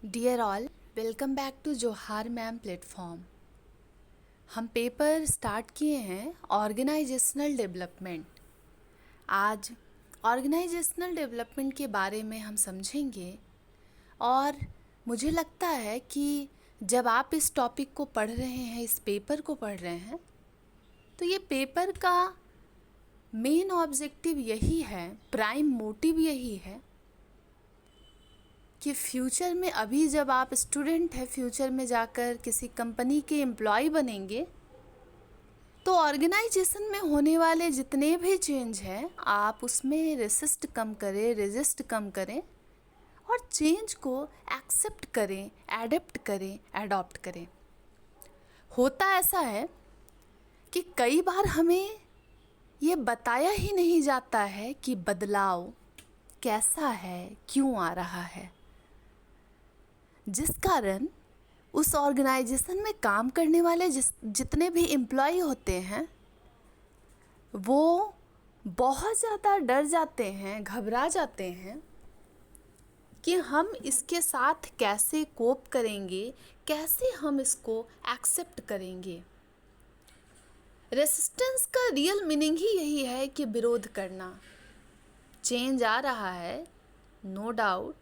Dear all, welcome back to Johar ma'am platform. हम paper start किए हैं ऑर्गेनाइजेशनल डेवलपमेंट। आज ऑर्गेनाइजेशनल डेवलपमेंट के बारे में हम समझेंगे और मुझे लगता है कि जब आप इस टॉपिक को पढ़ रहे हैं, इस पेपर को पढ़ रहे हैं, तो ये पेपर का मेन ऑब्जेक्टिव यही है, प्राइम मोटिव यही है कि फ्यूचर में, अभी जब आप स्टूडेंट हैं, फ्यूचर में जाकर किसी कंपनी के एम्प्लॉय बनेंगे तो ऑर्गेनाइजेशन में होने वाले जितने भी चेंज हैं आप उसमें रेजिस्ट कम करें और चेंज को एक्सेप्ट करें, एडेप्ट करें, एडॉप्ट करें। होता ऐसा है कि कई बार हमें ये बताया ही नहीं जाता है कि बदलाव कैसा है, क्यों आ रहा है, जिस कारण उस ऑर्गेनाइजेशन में काम करने वाले जितने भी एम्प्लॉय होते हैं वो बहुत ज़्यादा डर जाते हैं, घबरा जाते हैं कि हम इसके साथ कैसे कोप करेंगे, कैसे हम इसको एक्सेप्ट करेंगे। रेसिस्टेंस का रियल मीनिंग ही यही है कि विरोध करना। चेंज आ रहा है, no doubt,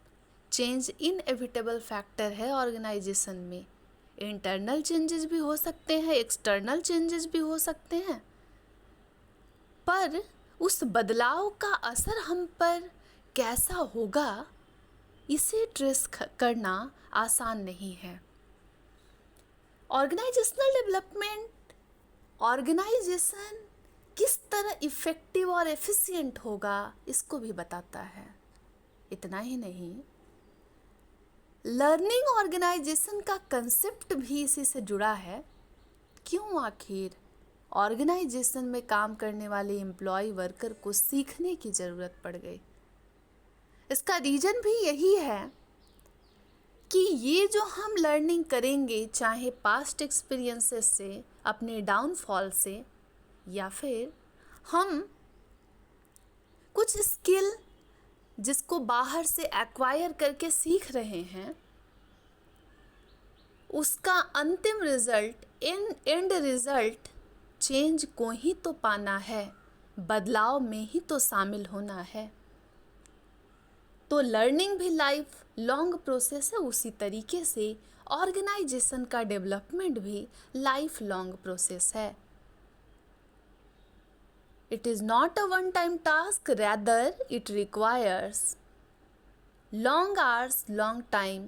change inevitable factor है ऑर्गेनाइजेशन में। इंटरनल चेंजेस भी हो सकते हैं, एक्सटर्नल चेंजेस भी हो सकते हैं, पर उस बदलाव का असर हम पर कैसा होगा इसे ट्रेस करना आसान नहीं है। ऑर्गेनाइजेशनल डेवलपमेंट ऑर्गेनाइजेशन किस तरह इफ़ेक्टिव और एफिशिएंट होगा इसको भी बताता है। इतना ही नहीं, लर्निंग ऑर्गेनाइजेशन का कंसेप्ट भी इसी से जुड़ा है। क्यों आखिर ऑर्गेनाइजेशन में काम करने वाले एम्प्लॉय वर्कर को सीखने की ज़रूरत पड़ गई? इसका रीज़न भी यही है कि ये जो हम लर्निंग करेंगे, चाहे पास्ट एक्सपीरियंसेस से, अपने डाउनफॉल से, या फिर हम कुछ स्किल जिसको बाहर से एक्वायर करके सीख रहे हैं, उसका अंतिम रिजल्ट, एंड रिजल्ट चेंज को ही तो पाना है, बदलाव में ही तो शामिल होना है। तो लर्निंग भी लाइफ लॉन्ग प्रोसेस है, उसी तरीके से ऑर्गेनाइजेशन का डेवलपमेंट भी लाइफ लॉन्ग प्रोसेस है। It is not a one-time task, rather it requires long hours, long time.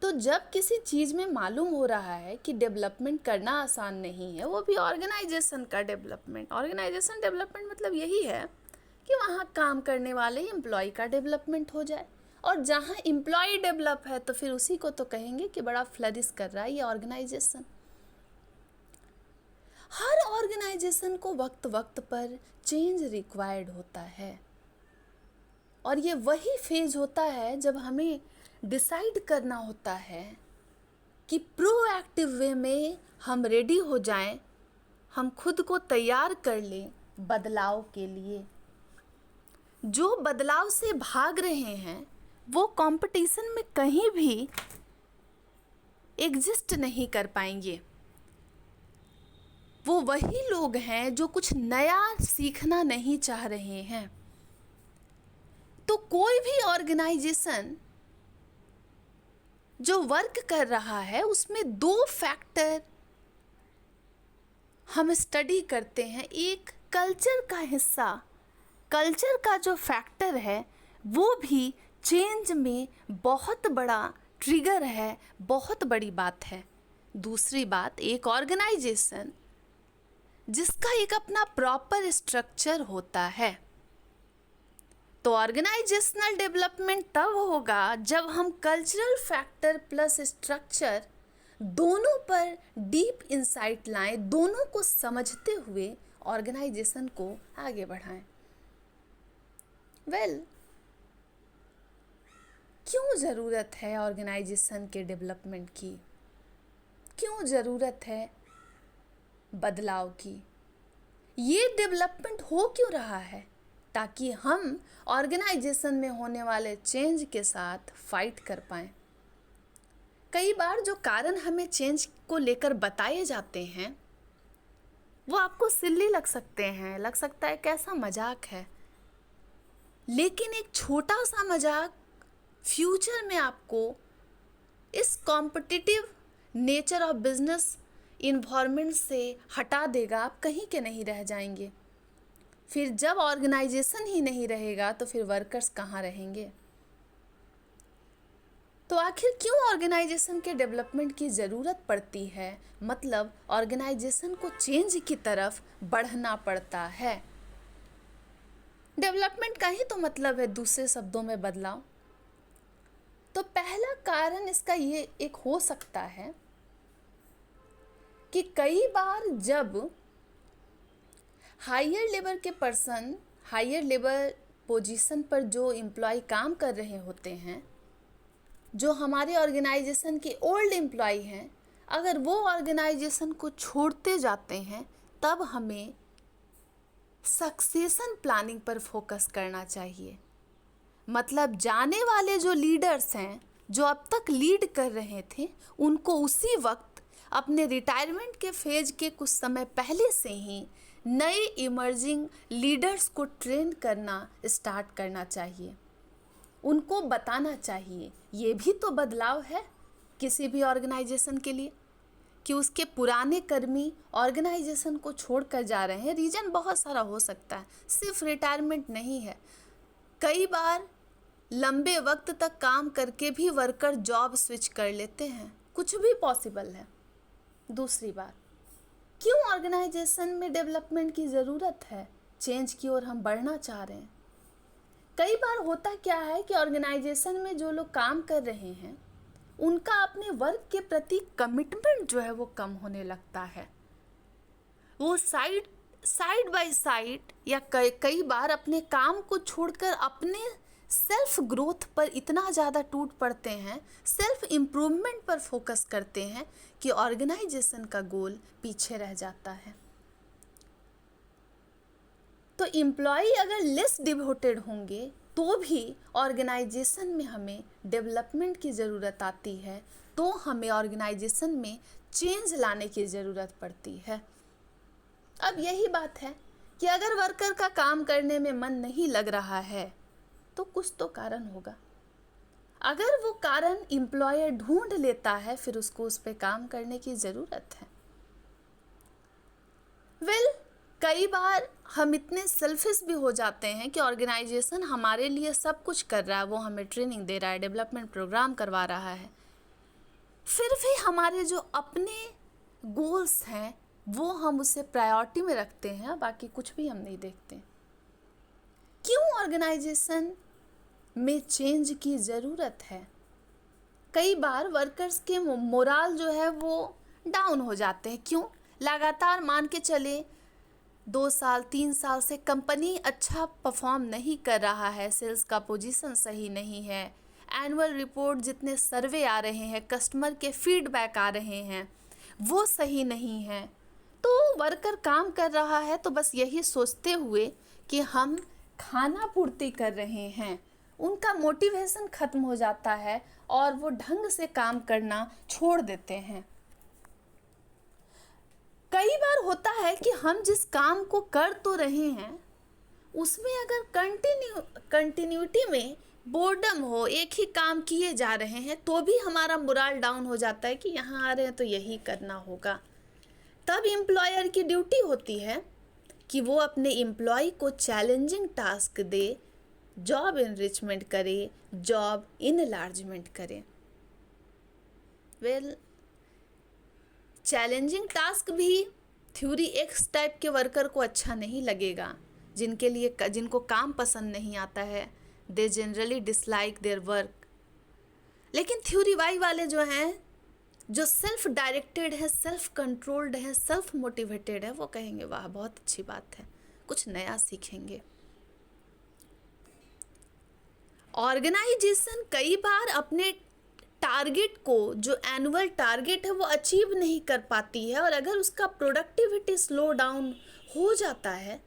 तो जब किसी चीज़ में मालूम हो रहा है कि डेवलपमेंट करना आसान नहीं है, वो भी ऑर्गेनाइजेशन का डेवलपमेंट। ऑर्गेनाइजेशन डेवलपमेंट मतलब यही है कि वहाँ काम करने वाले एम्प्लॉय का डेवलपमेंट हो जाए, और जहाँ एम्प्लॉय डेवलप है तो फिर उसी को तो कहेंगे कि बड़ा फ्लरिश कर रहा है ये ऑर्गेनाइजेशन। हर ऑर्गेनाइजेशन को वक्त वक्त पर चेंज रिक्वायर्ड होता है, और ये वही फेज होता है जब हमें डिसाइड करना होता है कि प्रोएक्टिव वे में हम रेडी हो जाएं, हम खुद को तैयार कर लें बदलाव के लिए। जो बदलाव से भाग रहे हैं वो कंपटीशन में कहीं भी एग्जिस्ट नहीं कर पाएंगे। वो वही लोग हैं जो कुछ नया सीखना नहीं चाह रहे हैं। तो कोई भी ऑर्गेनाइजेशन जो वर्क कर रहा है उसमें दो फैक्टर हम स्टडी करते हैं। एक कल्चर का हिस्सा, कल्चर का जो फैक्टर है वो भी चेंज में बहुत बड़ा ट्रिगर है, बहुत बड़ी बात है। दूसरी बात, एक ऑर्गेनाइजेशन जिसका एक अपना प्रॉपर स्ट्रक्चर होता है। तो ऑर्गेनाइजेशनल डेवलपमेंट तब होगा जब हम कल्चरल फैक्टर प्लस स्ट्रक्चर दोनों पर डीप इंसाइट लाएं, दोनों को समझते हुए ऑर्गेनाइजेशन को आगे बढ़ाएं। क्यों ज़रूरत है ऑर्गेनाइजेशन के डेवलपमेंट की? क्यों ज़रूरत है बदलाव की? ये डेवलपमेंट हो क्यों रहा है? ताकि हम ऑर्गेनाइजेशन में होने वाले चेंज के साथ फाइट कर पाएं। कई बार जो कारण हमें चेंज को लेकर बताए जाते हैं वो आपको सिल्ली लग सकते हैं, लग सकता है कैसा मजाक है, लेकिन एक छोटा सा मजाक फ्यूचर में आपको इस competitive nature of business environment से हटा देगा। आप कहीं के नहीं रह जाएंगे। फिर जब ऑर्गेनाइजेशन ही नहीं रहेगा तो फिर वर्कर्स कहाँ रहेंगे। तो आखिर क्यों ऑर्गेनाइजेशन के डेवलपमेंट की ज़रूरत पड़ती है, मतलब ऑर्गेनाइजेशन को चेंज की तरफ बढ़ना पड़ता है। डेवलपमेंट का ही तो मतलब है दूसरे शब्दों में बदलाव। तो पहला कारण इसका ये एक हो सकता है कि कई बार जब हायर लेबर पोजीशन पर जो एम्प्लॉय काम कर रहे होते हैं, जो हमारे ऑर्गेनाइजेशन के ओल्ड एम्प्लॉय हैं, अगर वो ऑर्गेनाइजेशन को छोड़ते जाते हैं तब हमें सक्सेशन प्लानिंग पर फोकस करना चाहिए। मतलब जाने वाले जो लीडर्स हैं, जो अब तक लीड कर रहे थे, उनको उसी वक्त अपने रिटायरमेंट के फेज के कुछ समय पहले से ही नए इमर्जिंग लीडर्स को ट्रेन करना स्टार्ट करना चाहिए। उनको बताना चाहिए ये भी तो बदलाव है किसी भी ऑर्गेनाइजेशन के लिए कि उसके पुराने कर्मी ऑर्गेनाइजेशन को छोड़कर जा रहे हैं। रीज़न बहुत सारा हो सकता है, सिर्फ रिटायरमेंट नहीं है। कई बार लंबे वक्त तक काम करके भी वर्कर जॉब स्विच कर लेते हैं, कुछ भी पॉसिबल है। दूसरी बात, क्यों ऑर्गेनाइजेशन में डेवलपमेंट की ज़रूरत है, चेंज की ओर हम बढ़ना चाह रहे हैं। कई बार होता क्या है कि ऑर्गेनाइजेशन में जो लोग काम कर रहे हैं उनका अपने वर्क के प्रति कमिटमेंट जो है वो कम होने लगता है। वो साइड बाय साइड या कई बार अपने काम को छोड़कर अपने सेल्फ ग्रोथ पर इतना ज़्यादा टूट पड़ते हैं, सेल्फ इम्प्रूवमेंट पर फोकस करते हैं कि ऑर्गेनाइजेशन का गोल पीछे रह जाता है। तो एम्प्लॉय अगर लेस डिवोटेड होंगे तो भी ऑर्गेनाइजेशन में हमें डेवलपमेंट की ज़रूरत आती है, तो हमें ऑर्गेनाइजेशन में चेंज लाने की ज़रूरत पड़ती है। अब यही बात है कि अगर वर्कर का काम करने में मन नहीं लग रहा है तो कुछ तो कारण होगा। अगर वो कारण एम्प्लॉयर ढूंढ लेता है फिर उसको उस पर काम करने की ज़रूरत है। कई बार हम इतने सेल्फिश भी हो जाते हैं कि ऑर्गेनाइजेशन हमारे लिए सब कुछ कर रहा है, वो हमें ट्रेनिंग दे रहा है, डेवलपमेंट प्रोग्राम करवा रहा है, फिर भी हमारे जो अपने गोल्स हैं वो हम उसे प्रायोरिटी में रखते हैं, बाकी कुछ भी हम नहीं देखते। क्यों ऑर्गेनाइजेशन में चेंज की ज़रूरत है। कई बार वर्कर्स के मोराल जो है वो डाउन हो जाते हैं। क्यों? लगातार मान के चले 2 साल 3 साल से कंपनी अच्छा परफॉर्म नहीं कर रहा है, सेल्स का पोजीशन सही नहीं है, एनुअल रिपोर्ट जितने सर्वे आ रहे हैं, कस्टमर के फीडबैक आ रहे हैं वो सही नहीं है। तो वर्कर काम कर रहा है तो बस यही सोचते हुए कि हम खाना पूर्ति कर रहे हैं, उनका मोटिवेशन ख़त्म हो जाता है और वो ढंग से काम करना छोड़ देते हैं। कई बार होता है कि हम जिस काम को कर तो रहे हैं उसमें अगर कंटिन्यूटी में बोर्डम हो, एक ही काम किए जा रहे हैं, तो भी हमारा मोरल डाउन हो जाता है कि यहाँ आ रहे हैं तो यही करना होगा। तब एम्प्लॉयर की ड्यूटी होती है कि वो अपने एम्प्लॉय को चैलेंजिंग टास्क दे, जॉब इनरिचमेंट करे, जॉब इनलार्जमेंट करे। चैलेंजिंग टास्क भी थ्योरी एक्स टाइप के वर्कर को अच्छा नहीं लगेगा, जिनको काम पसंद नहीं आता है, they generally dislike their work. लेकिन थ्योरी वाई वाले जो हैं, जो सेल्फ डायरेक्टेड है, सेल्फ कंट्रोल्ड है, सेल्फ मोटिवेटेड है, वो कहेंगे वाह बहुत अच्छी बात है, कुछ नया सीखेंगे। ऑर्गेनाइजेशन कई बार अपने टारगेट को, जो एनुअल टारगेट है, वो अचीव नहीं कर पाती है और अगर उसका प्रोडक्टिविटी स्लो डाउन हो जाता है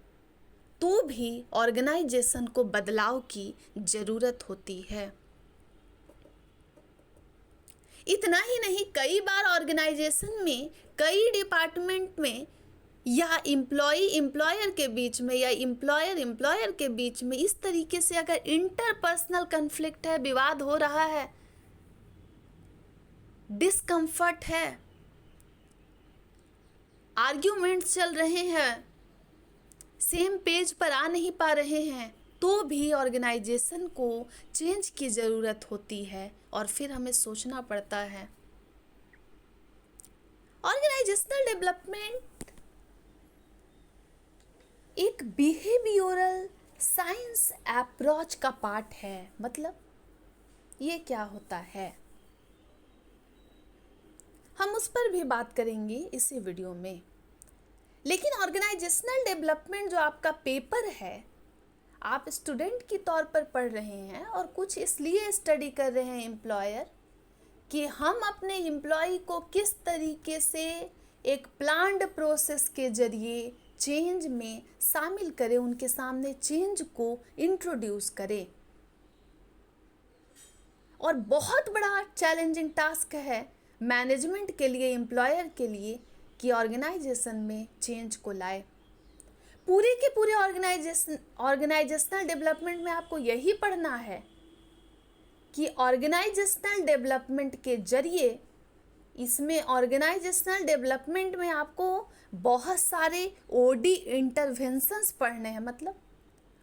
तो भी ऑर्गेनाइजेशन को बदलाव की ज़रूरत होती है। इतना ही नहीं, कई बार ऑर्गेनाइजेशन में, कई डिपार्टमेंट में, या एम्प्लॉय एम्प्लॉयर के बीच में, या एम्प्लॉयर एम्प्लॉयर के बीच में इस तरीके से अगर इंटरपर्सनल कन्फ्लिक्ट है, विवाद हो रहा है, डिस्कम्फर्ट है, आर्ग्यूमेंट्स चल रहे हैं, सेम पेज पर आ नहीं पा रहे हैं, तो भी ऑर्गेनाइजेशन को चेंज की ज़रूरत होती है और फिर हमें सोचना पड़ता है। ऑर्गेनाइजेशनल डेवलपमेंट एक बिहेवियरल साइंस अप्रोच का पार्ट है। मतलब ये क्या होता है, हम उस पर भी बात करेंगे इसी वीडियो में। लेकिन ऑर्गेनाइजेशनल डेवलपमेंट जो आपका पेपर है, आप स्टूडेंट की तौर पर पढ़ रहे हैं और कुछ इसलिए स्टडी कर रहे हैं एम्प्लॉयर कि हम अपने एम्प्लॉय को किस तरीके से एक प्लान्ड प्रोसेस के जरिए चेंज में शामिल करें, उनके सामने चेंज को इंट्रोड्यूस करें। और बहुत बड़ा चैलेंजिंग टास्क है मैनेजमेंट के लिए, एम्प्लॉयर के लिए, कि ऑर्गेनाइजेशन में चेंज को लाए। पूरे के पूरे ऑर्गेनाइजेशनल डेवलपमेंट में आपको यही पढ़ना है कि ऑर्गेनाइजेशनल डेवलपमेंट के जरिए, इसमें ऑर्गेनाइजेशनल डेवलपमेंट में आपको बहुत सारे ओडी इंटरवेंशंस पढ़ने हैं। मतलब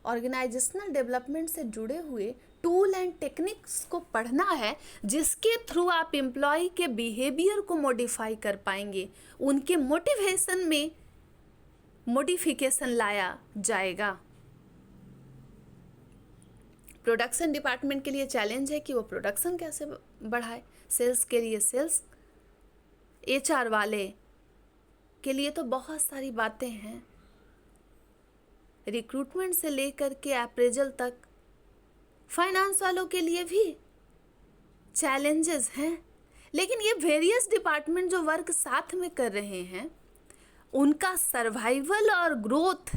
ऑर्गेनाइजेशनल डेवलपमेंट से जुड़े हुए टूल एंड टेक्निक्स को पढ़ना है, जिसके थ्रू आप एम्प्लॉय के बिहेवियर को मॉडिफाई कर पाएंगे, उनके मोटिवेशन में मॉडिफिकेशन लाया जाएगा। प्रोडक्शन डिपार्टमेंट के लिए चैलेंज है कि वो प्रोडक्शन कैसे बढ़ाए, सेल्स के लिए सेल्स, एचआर वाले के लिए तो बहुत सारी बातें हैं, रिक्रूटमेंट से लेकर के अप्रेजल तक, फाइनेंस वालों के लिए भी चैलेंजेस हैं। लेकिन ये वेरियस डिपार्टमेंट जो वर्क साथ में कर रहे हैं, उनका सर्वाइवल और ग्रोथ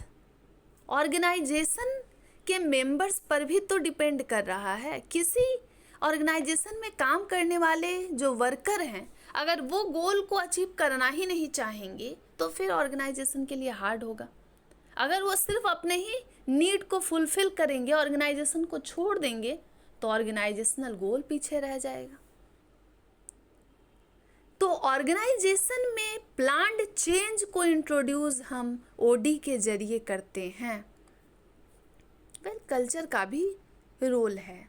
ऑर्गेनाइजेशन के मेंबर्स पर भी तो डिपेंड कर रहा है। किसी ऑर्गेनाइजेशन में काम करने वाले जो वर्कर हैं, अगर वो गोल को अचीव करना ही नहीं चाहेंगे तो फिर ऑर्गेनाइजेशन के लिए हार्ड होगा। अगर वो सिर्फ अपने ही नीड को फुलफिल करेंगे, ऑर्गेनाइजेशन को छोड़ देंगे, तो ऑर्गेनाइजेशनल गोल पीछे रह जाएगा। तो ऑर्गेनाइजेशन में प्लान्ड चेंज को इंट्रोड्यूस हम ओडी के जरिए करते हैं। कल्चर का भी रोल है।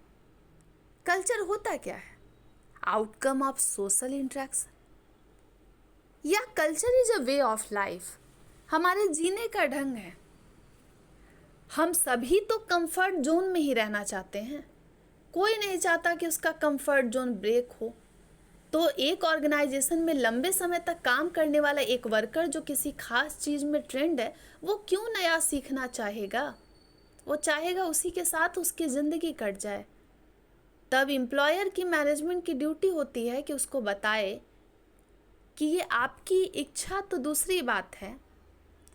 कल्चर होता क्या है? आउटकम ऑफ सोशल इंटरेक्शन, या culture is a way of life, हमारे जीने का ढंग है। हम सभी तो कंफर्ट जोन में ही रहना चाहते हैं, कोई नहीं चाहता कि उसका कंफर्ट जोन ब्रेक हो। तो एक ऑर्गेनाइजेशन में लंबे समय तक काम करने वाला एक वर्कर जो किसी खास चीज़ में ट्रेंड है, वो क्यों नया सीखना चाहेगा? वो चाहेगा उसी के साथ उसकी ज़िंदगी कट जाए। तब एम्प्लॉयर की, मैनेजमेंट की ड्यूटी होती है कि उसको बताए कि ये आपकी इच्छा तो दूसरी बात है,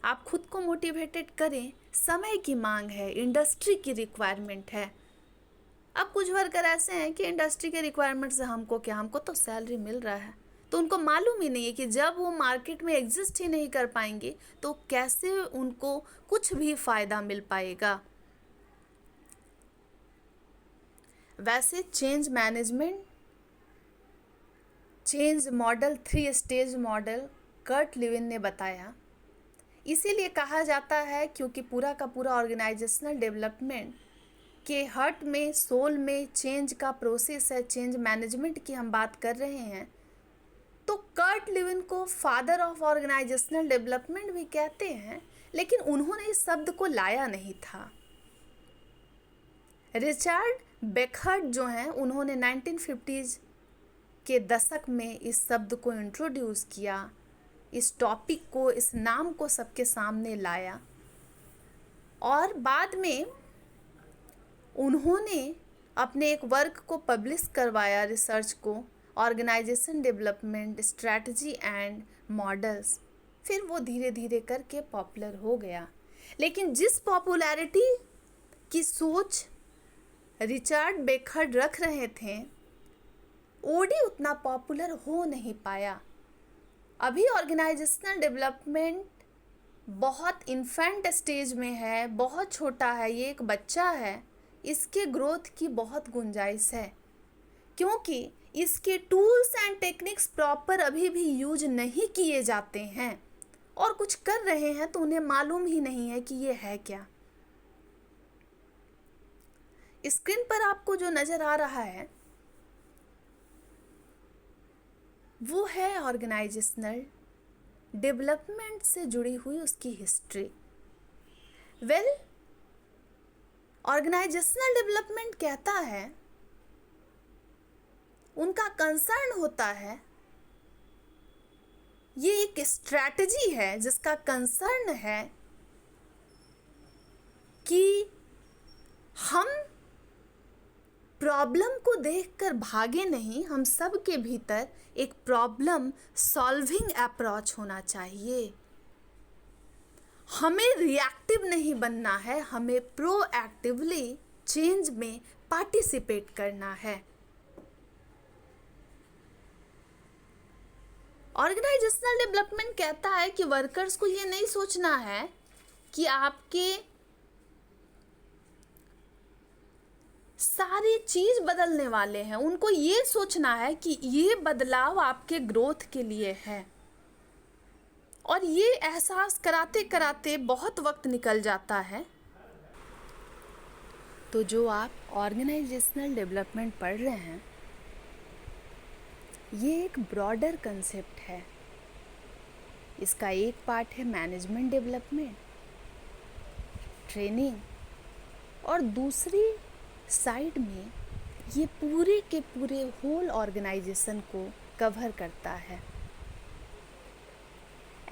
आप खुद को मोटिवेटेड करें, समय की मांग है, इंडस्ट्री की रिक्वायरमेंट है। अब कुछ वर्कर ऐसे हैं कि इंडस्ट्री के रिक्वायरमेंट से हमको क्या, हमको तो सैलरी मिल रहा है, तो उनको मालूम ही नहीं है कि जब वो मार्केट में एग्जिस्ट ही नहीं कर पाएंगे तो कैसे उनको कुछ भी फ़ायदा मिल पाएगा। वैसे change management, change model 3 stage model Kurt Lewin ने बताया। इसीलिए कहा जाता है क्योंकि पूरा का पूरा ऑर्गेनाइजेशनल डेवलपमेंट के हार्ट में, सोल में चेंज का प्रोसेस है। चेंज मैनेजमेंट की हम बात कर रहे हैं तो कर्ट लेविन को फादर ऑफ ऑर्गेनाइजेशनल डेवलपमेंट भी कहते हैं, लेकिन उन्होंने इस शब्द को लाया नहीं था। रिचर्ड बेकहर्ट जो हैं, उन्होंने 1950s के दशक में इस शब्द को इंट्रोड्यूस किया, इस टॉपिक को, इस नाम को सबके सामने लाया। और बाद में उन्होंने अपने एक वर्क को पब्लिश करवाया, रिसर्च को, organisation development strategy and models. फिर वो धीरे धीरे करके पॉपुलर हो गया। लेकिन जिस पॉपुलैरिटी की सोच रिचर्ड बेकहर्ड रख रहे थे, ओडी उतना पॉपुलर हो नहीं पाया। अभी ऑर्गेनाइजेशनल डेवलपमेंट बहुत इन्फेंट स्टेज में है, बहुत छोटा है, ये एक बच्चा है। इसके ग्रोथ की बहुत गुंजाइश है, क्योंकि इसके टूल्स एंड टेक्निक्स प्रॉपर अभी भी यूज नहीं किए जाते हैं, और कुछ कर रहे हैं तो उन्हें मालूम ही नहीं है कि ये है क्या। स्क्रीन पर आपको जो नज़र आ रहा है वो है ऑर्गेनाइजेशनल डेवलपमेंट से जुड़ी हुई उसकी हिस्ट्री। ऑर्गेनाइजेशनल डेवलपमेंट कहता है, उनका कंसर्न होता है, ये एक स्ट्रैटेजी है जिसका कंसर्न है कि हम प्रॉब्लम को देखकर भागे नहीं, हम सब के भीतर एक प्रॉब्लम सॉल्विंग अप्रोच होना चाहिए। हमें रिएक्टिव नहीं बनना है, हमें प्रोएक्टिवली चेंज में पार्टिसिपेट करना है। ऑर्गेनाइजेशनल डेवलपमेंट कहता है कि वर्कर्स को ये नहीं सोचना है कि आपके सारी चीज बदलने वाले हैं, उनको ये सोचना है कि ये बदलाव आपके ग्रोथ के लिए है। और ये एहसास कराते कराते बहुत वक्त निकल जाता है। तो जो आप ऑर्गेनाइजेशनल डेवलपमेंट पढ़ रहे हैं, ये एक ब्रॉडर कंसेप्ट है। इसका एक पार्ट है मैनेजमेंट डेवलपमेंट, ट्रेनिंग, और दूसरी साइड में ये पूरे के पूरे होल ऑर्गेनाइजेशन को कवर करता है।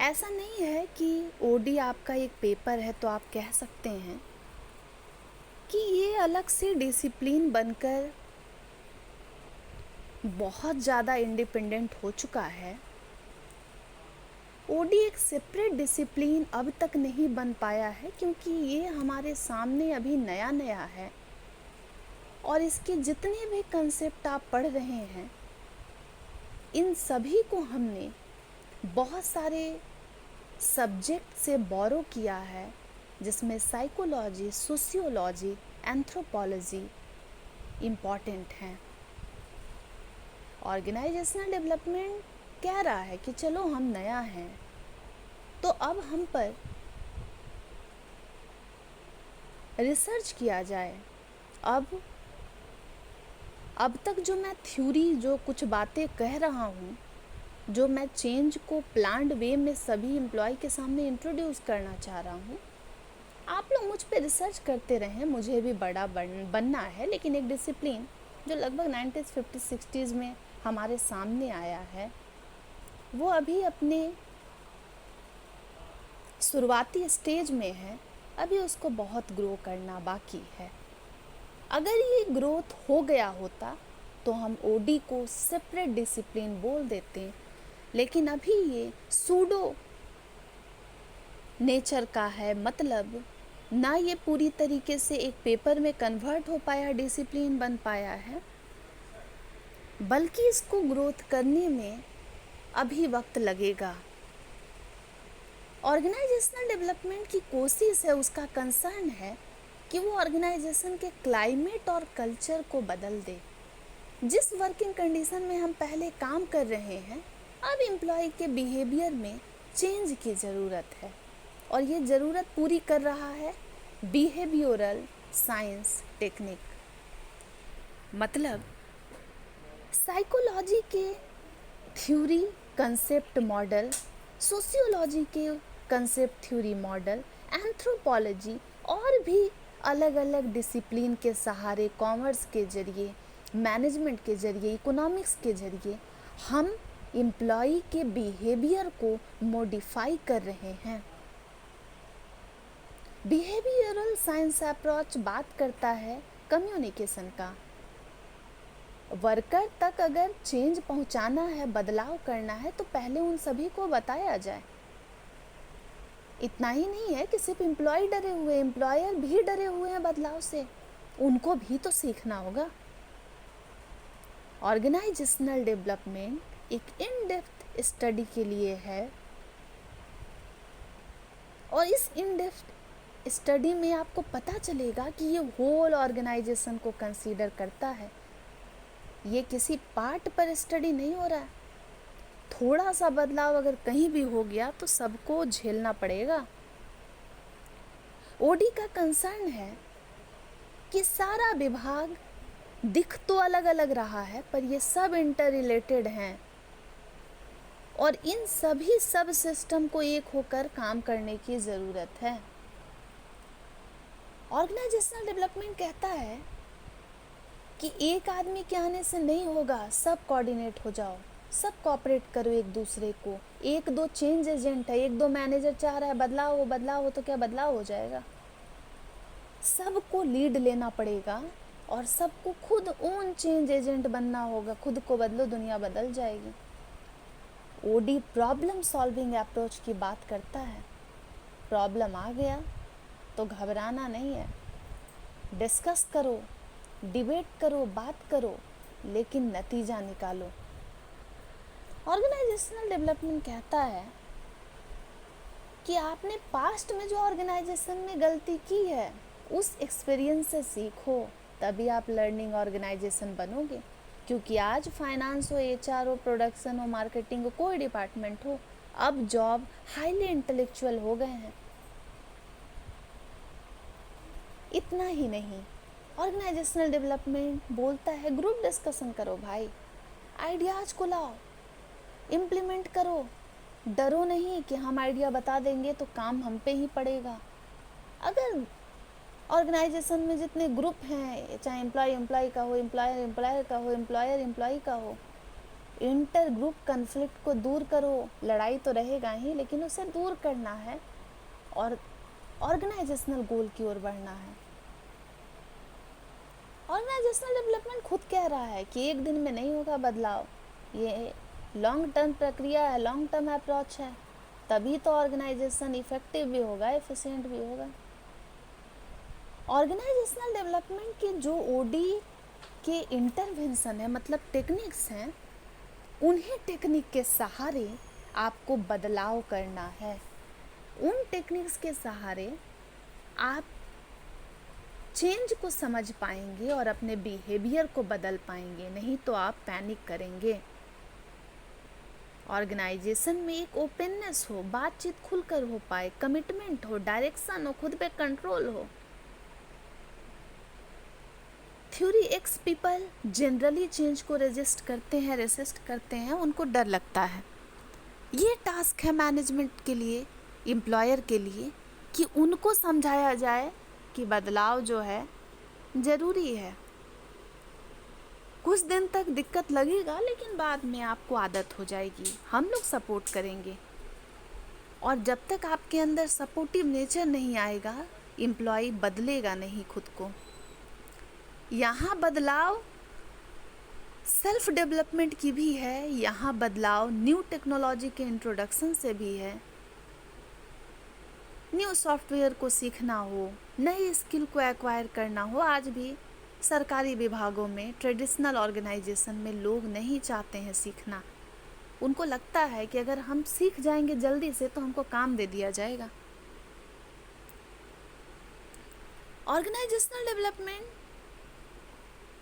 ऐसा नहीं है कि ओडी आपका एक पेपर है तो आप कह सकते हैं कि ये अलग से डिसिप्लिन बनकर बहुत ज़्यादा इंडिपेंडेंट हो चुका है। ओडी एक सेपरेट डिसिप्लिन अब तक नहीं बन पाया है, क्योंकि ये हमारे सामने अभी नया नया है, और इसके जितने भी कंसेप्ट आप पढ़ रहे हैं, इन सभी को हमने बहुत सारे सब्जेक्ट से बोरो किया है, जिसमें साइकोलॉजी, सोशियोलॉजी, एंथ्रोपोलॉजी इम्पॉर्टेंट हैं। ऑर्गेनाइजेशनल डेवलपमेंट कह रहा है कि चलो हम नया हैं, तो अब हम पर रिसर्च किया जाए। अब तक जो मैं थ्योरी, जो कुछ बातें कह रहा हूँ, जो मैं चेंज को प्लान्ड वे में सभी एम्प्लॉय के सामने इंट्रोड्यूस करना चाह रहा हूँ, आप लोग मुझ पे रिसर्च करते रहें। मुझे भी बड़ा बनना है, लेकिन एक डिसिप्लिन जो लगभग 90s 50s 60s में हमारे सामने आया है, वो अभी अपने शुरुआती स्टेज में है। अभी उसको बहुत ग्रो करना बाकी है। अगर ये ग्रोथ हो गया होता तो हम ओडी को सेपरेट डिसिप्लिन बोल देते, लेकिन अभी ये सूडो नेचर का है, मतलब ना ये पूरी तरीके से एक पेपर में कन्वर्ट हो पाया, डिसिप्लिन बन पाया है, बल्कि इसको ग्रोथ करने में अभी वक्त लगेगा। ऑर्गेनाइजेशनल डेवलपमेंट की कोशिश है, उसका कंसर्न है कि वो ऑर्गेनाइजेशन के क्लाइमेट और कल्चर को बदल दे। जिस वर्किंग कंडीशन में हम पहले काम कर रहे हैं, अब एम्प्लॉय के बिहेवियर में चेंज की ज़रूरत है, और ये ज़रूरत पूरी कर रहा है बिहेवियरल साइंस टेक्निक। मतलब साइकोलॉजी के थ्योरी कंसेप्ट मॉडल, सोशियोलॉजी के कंसेप्ट थ्योरी मॉडल, एंथ्रोपोलॉजी और भी अलग अलग डिसिप्लिन के सहारे, कॉमर्स के जरिए, मैनेजमेंट के जरिए, इकोनॉमिक्स के जरिए हम एम्प्लॉई के बिहेवियर को मॉडिफाई कर रहे हैं। बिहेवियरल साइंस अप्रोच बात करता है कम्युनिकेशन का। वर्कर तक अगर चेंज पहुंचाना है, बदलाव करना है, तो पहले उन सभी को बताया जाए। इतना ही नहीं है कि सिर्फ एम्प्लॉय डरे हुए, एम्प्लॉयर भी डरे हुए हैं बदलाव से, उनको भी तो सीखना होगा। ऑर्गेनाइजेशनल डेवलपमेंट एक इन डेप्थ स्टडी के लिए है, और इस इन डेप्थ स्टडी में आपको पता चलेगा कि ये होल ऑर्गेनाइजेशन को कंसीडर करता है। ये किसी पार्ट पर स्टडी नहीं हो रहा है। थोड़ा सा बदलाव अगर कहीं भी हो गया तो सबको झेलना पड़ेगा। ओडी का कंसर्न है कि सारा विभाग दिख तो अलग अलग रहा है, पर ये सब इंटर रिलेटेड हैं और इन सभी सब सिस्टम को एक होकर काम करने की ज़रूरत है। ऑर्गेनाइजेशनल डेवलपमेंट कहता है कि एक आदमी के आने से नहीं होगा, सब कोऑर्डिनेट हो जाओ, सब कोऑपरेट करो एक दूसरे को। एक दो चेंज एजेंट है, एक दो मैनेजर चाह रहा है बदलाव हो तो क्या बदलाव हो जाएगा? सबको लीड लेना पड़ेगा और सबको खुद ओन चेंज एजेंट बनना होगा। खुद को बदलो, दुनिया बदल जाएगी। ओडी प्रॉब्लम सॉल्विंग अप्रोच की बात करता है। प्रॉब्लम आ गया तो घबराना नहीं है, डिस्कस करो, डिबेट करो, बात करो, लेकिन नतीजा निकालो। ऑर्गेनाइजेशनल डेवलपमेंट कहता है कि आपने पास्ट में जो ऑर्गेनाइजेशन में गलती की है उस एक्सपीरियंस से सीखो, तभी आप लर्निंग ऑर्गेनाइजेशन बनोगे। क्योंकि आज फाइनेंस हो, एचआर हो, प्रोडक्शन हो, मार्केटिंग हो, कोई डिपार्टमेंट हो, अब जॉब हाईली इंटेलेक्चुअल हो गए हैं। इतना ही नहीं, ऑर्गेनाइजेशनल डेवलपमेंट बोलता है ग्रुप डिस्कशन करो भाई, आइडियाज़ को लाओ, इम्प्लीमेंट करो। डरो नहीं कि हम आइडिया बता देंगे तो काम हम पे ही पड़ेगा। अगर ऑर्गेनाइजेशन में जितने ग्रुप हैं, चाहे एम्प्लॉय का हो, एम्प्लॉयर का हो, एम्प्लॉय का हो, इंटर ग्रुप कन्फ्लिक्ट को दूर करो। लड़ाई तो रहेगा ही, लेकिन उसे दूर करना है और ऑर्गेनाइजेशनल गोल की ओर बढ़ना है। ऑर्गेनाइजेशनल डेवलपमेंट खुद कह रहा है कि एक दिन में नहीं होगा बदलाव, ये लॉन्ग टर्म प्रक्रिया है, लॉन्ग टर्म अप्रोच है, तभी तो ऑर्गेनाइजेशन इफेक्टिव भी होगा, एफिशिएंट भी होगा। ऑर्गेनाइजेशनल डेवलपमेंट के जो ओडी के इंटरवेंशन है, मतलब टेक्निक्स हैं, उन्हीं टेक्निक के सहारे आपको बदलाव करना है। उन टेक्निक्स के सहारे आप चेंज को समझ पाएंगे और अपने बिहेवियर को बदल पाएंगे, नहीं तो आप पैनिक करेंगे। ऑर्गेनाइजेशन में एक ओपननेस हो, बातचीत खुलकर हो पाए, कमिटमेंट हो, डायरेक्शन हो, खुद पे कंट्रोल हो। Theory x people generally change को रेसिस्ट करते हैं, उनको डर लगता है। ये टास्क है मैनेजमेंट के लिए, एम्प्लॉयर के लिए, कि उनको समझाया जाए कि बदलाव जो है ज़रूरी है। कुछ दिन तक दिक्कत लगेगा, लेकिन बाद में आपको आदत हो जाएगी, हम लोग सपोर्ट करेंगे। और जब तक आपके अंदर सपोर्टिव नेचर नहीं आएगा, एम्प्लॉय बदलेगा नहीं खुद को। यहाँ बदलाव सेल्फ डेवलपमेंट की भी है, यहाँ बदलाव न्यू टेक्नोलॉजी के इंट्रोडक्शन से भी है। न्यू सॉफ्टवेयर को सीखना हो, नई स्किल को एक्वायर करना हो, आज भी सरकारी विभागों में, ट्रेडिशनल ऑर्गेनाइजेशन में लोग नहीं चाहते हैं सीखना। उनको लगता है कि अगर हम सीख जाएंगे जल्दी से तो हमको काम दे दिया जाएगा। ऑर्गेनाइजेशनल डेवलपमेंट